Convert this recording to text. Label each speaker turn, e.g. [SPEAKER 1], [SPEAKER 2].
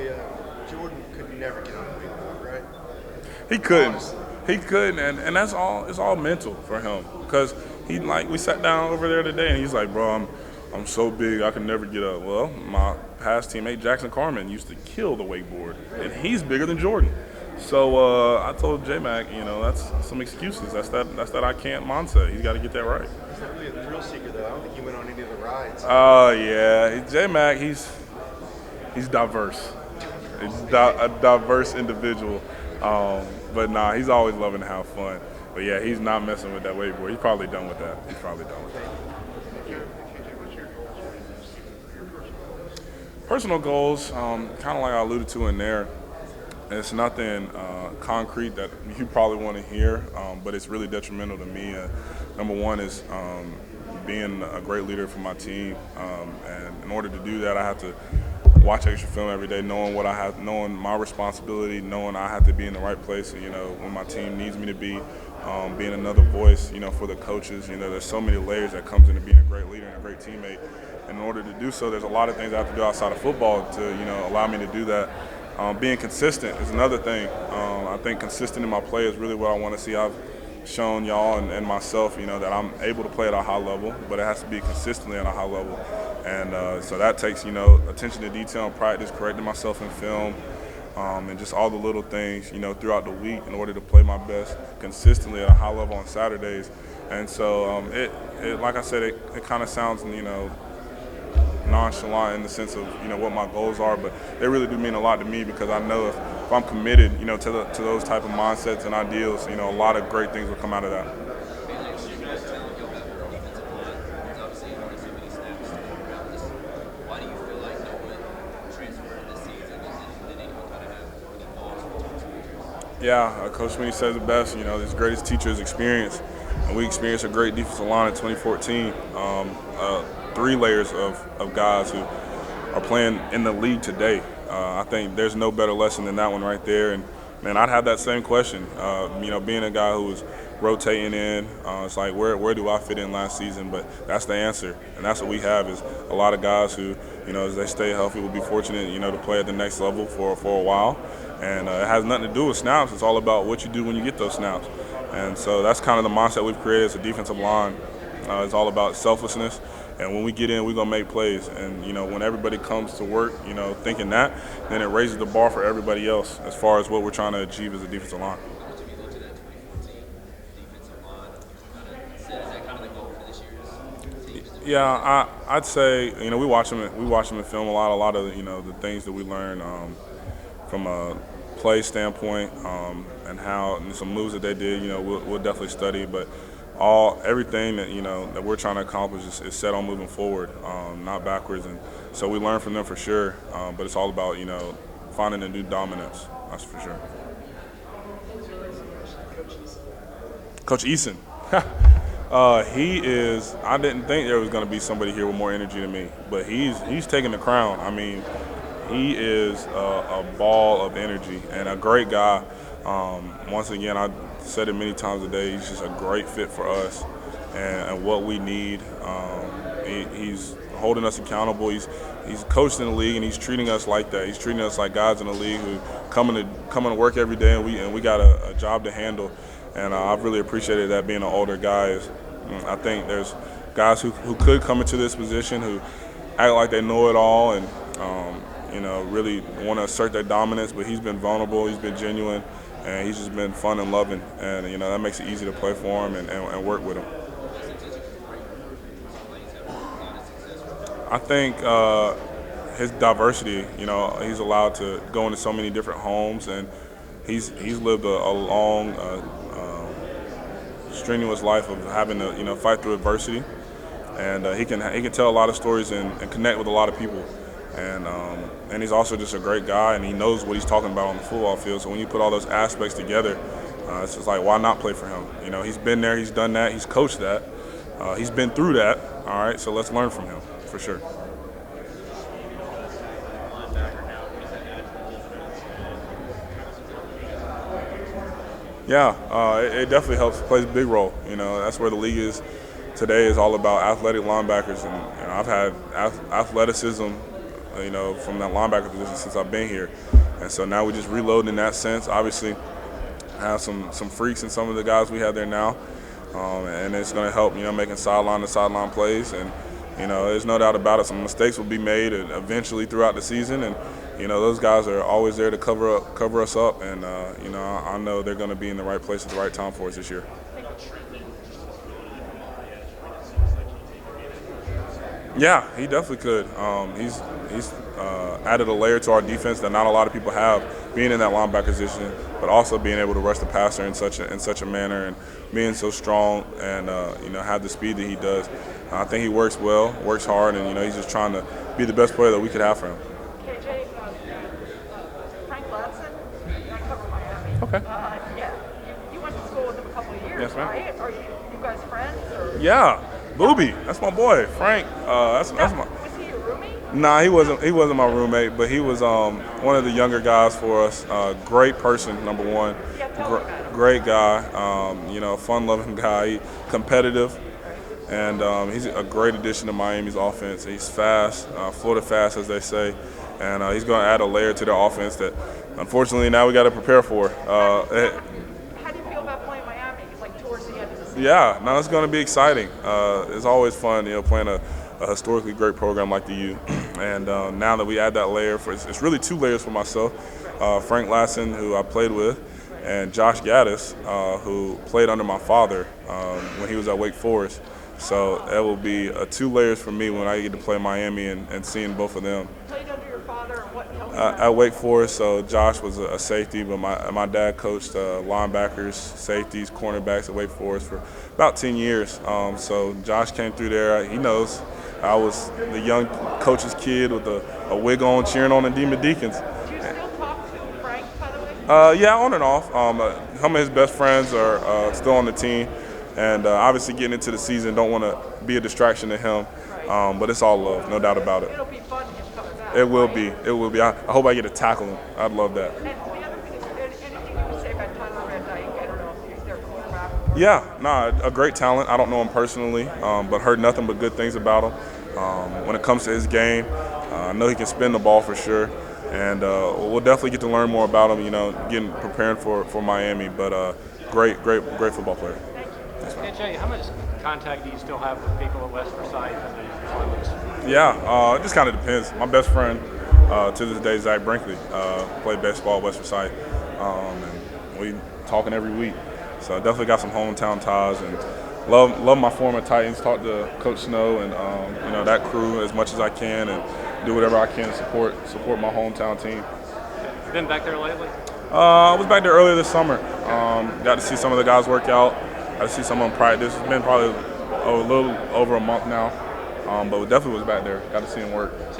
[SPEAKER 1] say Jordan could never get on the wakeboard, right?
[SPEAKER 2] He couldn't.
[SPEAKER 1] Honestly.
[SPEAKER 2] He couldn't, and that's all. It's all mental for him because we sat down over there today, and he's like, bro, I'm so big I can never get up. Well, my past teammate Jackson Carman used to kill the wakeboard, and he's bigger than Jordan. So I told J Mac, that's some excuses. That's that I can't mindset. He's got to get that right.
[SPEAKER 1] He's not really a thrill seeker, though. I don't think he went on any of the rides.
[SPEAKER 2] Oh yeah, J Mac, he's diverse. He's a diverse individual. But nah, he's always loving to have fun. But yeah, he's not messing with that wakeboard. He's probably done with that. Personal goals, kind of like I alluded to in there, it's nothing concrete that you probably want to hear, but it's really detrimental to me. Number one is being a great leader for my team, and in order to do that, I have to watch extra film every day, knowing my responsibility, knowing I have to be in the right place, when my team needs me to be, being another voice, for the coaches. There's so many layers that comes into being a great leader and a great teammate. And in order to do so, there's a lot of things I have to do outside of football to, allow me to do that. Being consistent is another thing. I think consistent in my play is really what I want to see. I've shown y'all and myself, that I'm able to play at a high level, but it has to be consistently at a high level. And so that takes, attention to detail and practice, correcting myself in film, and just all the little things, throughout the week in order to play my best consistently at a high level on Saturdays. And so it like I said, it kind of sounds, nonchalant in the sense of, what my goals are, but they really do mean a lot to me because I know if I'm committed, to those type of mindsets and ideals, a lot of great things will come out of that. Yeah, Coach Sweeney says it best. His greatest teacher is experience, and we experienced a great defensive line in 2014. 3 layers of guys who are playing in the league today. I think there's no better lesson than that one right there. And man, I'd have that same question. Being a guy who was rotating in, it's like where do I fit in last season? But that's the answer, and that's what we have is a lot of guys who, as they stay healthy, will be fortunate, to play at the next level for a while. And it has nothing to do with snaps. It's all about what you do when you get those snaps. And so that's kind of the mindset we've created as a defensive line. It's all about selflessness. And when we get in, we're going to make plays. And, when everybody comes to work, thinking that, then it raises the bar for everybody else as far as what we're trying to achieve as a defensive line. Yeah, I'd say, we watch them in film a lot of, the things that we learn from a play standpoint and how and some moves that they did, we'll definitely study. But everything that that we're trying to accomplish is set on moving forward, not backwards. And so we learn from them for sure. But it's all about finding a new dominance. That's for sure. Coach Eason. He is. I didn't think there was going to be somebody here with more energy than me, but he's taking the crown. I mean, he is a ball of energy and a great guy. Once again, I said it many times a day. He's just a great fit for us and what we need. He's holding us accountable. He's coached in the league and he's treating us like that. He's treating us like guys in the league who coming to work every day and we got a job to handle. And I've really appreciated that being an older guy. I think there's guys who could come into this position who act like they know it all and really want to assert their dominance. But he's been vulnerable, he's been genuine, and he's just been fun and loving. And that makes it easy to play for him and work with him. I think his diversity. He's allowed to go into so many different homes, and he's lived a long, strenuous life of having to fight through adversity, and he can tell a lot of stories and connect with a lot of people, and he's also just a great guy, and he knows what he's talking about on the football field. So when you put all those aspects together, it's just like, why not play for him? He's been there, he's done that, he's coached that, he's been through that. All right, so let's learn from him for sure. Yeah, it definitely helps. Plays a big role. That's where the league is today. Is all about athletic linebackers, and I've had athleticism from that linebacker position since I've been here. And so now we're just reloading in that sense. Obviously, have some freaks in some of the guys we have there now, and it's going to help, making sideline to sideline plays. And there's no doubt about it. Some mistakes will be made eventually throughout the season, and those guys are always there to cover us up. And I know they're going to be in the right place at the right time for us this year. Yeah, he definitely could. He's added a layer to our defense that not a lot of people have, being in that linebacker position, but also being able to rush the passer in such a manner, and being so strong, and have the speed that he does. I think he works well, works hard, and he's just trying to be the best player that we could have for him.
[SPEAKER 3] KJ, Frank Ladson, I cover Miami.
[SPEAKER 2] Okay.
[SPEAKER 3] Yeah, you went to school with him a couple of years,
[SPEAKER 2] Yes, ma'am.
[SPEAKER 3] right? Are you guys friends? Or?
[SPEAKER 2] Yeah, Booby, that's my boy, Frank. That's my.
[SPEAKER 3] Was he your roommate?
[SPEAKER 2] Nah, he wasn't my roommate, but he was one of the younger guys for us. Great person, number one.
[SPEAKER 3] Yeah, tell me about him.
[SPEAKER 2] Great guy. Fun-loving guy. Competitive, and he's a great addition to Miami's offense. He's fast, Florida fast, as they say, and he's going to add a layer to their offense that, unfortunately, now we got to prepare for.
[SPEAKER 3] How do you feel about playing Miami? Like towards the end of the season?
[SPEAKER 2] Yeah, no, it's going to be exciting. It's always fun, playing a historically great program like the U. And now that we add that layer, it's really two layers for myself. Frank Ladson, who I played with, and Josh Gaddis, who played under my father when he was at Wake Forest. So that will be 2 layers for me when I get to play Miami and seeing both of them.
[SPEAKER 3] Played under your father, and what helped
[SPEAKER 2] At Wake Forest, so Josh was a safety, but my dad coached linebackers, safeties, cornerbacks at Wake Forest for about 10 years. So Josh came through there. He knows I was the young coach's kid with a wig on, cheering on the Demon Deacons.
[SPEAKER 3] Do you still talk to Frank, by the way?
[SPEAKER 2] Yeah, on and off. Some of his best friends are still on the team, and obviously getting into the season, don't want to be a distraction to him. But it's all love, no doubt about it.
[SPEAKER 3] It'll be fun him coming back.
[SPEAKER 2] It will
[SPEAKER 3] right?
[SPEAKER 2] be. It will be. I hope I get to tackle him. I'd love that.
[SPEAKER 3] And the other thing is, anything you would say about Tyler Van Dyke? I don't know if he's their quarterback.
[SPEAKER 2] Yeah, a great talent. I don't know him personally, but heard nothing but good things about him. When it comes to his game, I know he can spin the ball for sure, and we'll definitely get to learn more about him. Getting preparing for Miami, but great football player.
[SPEAKER 4] KJ, how much contact do you still have with people at West Forsyth and
[SPEAKER 2] Yeah, it just kind of depends. My best friend to this day, Zach Brinkley, played baseball at West Forsyth, and we talking every week. So I definitely got some hometown ties, and love my former Titans. Talk to Coach Snow and that crew as much as I can, and do whatever I can to support my hometown team.
[SPEAKER 4] Been back there lately?
[SPEAKER 2] I was back there earlier this summer. Got to see some of the guys work out. Got to see some of them practice. It's been probably a little over a month now, but definitely was back there. Got to see them work.
[SPEAKER 4] So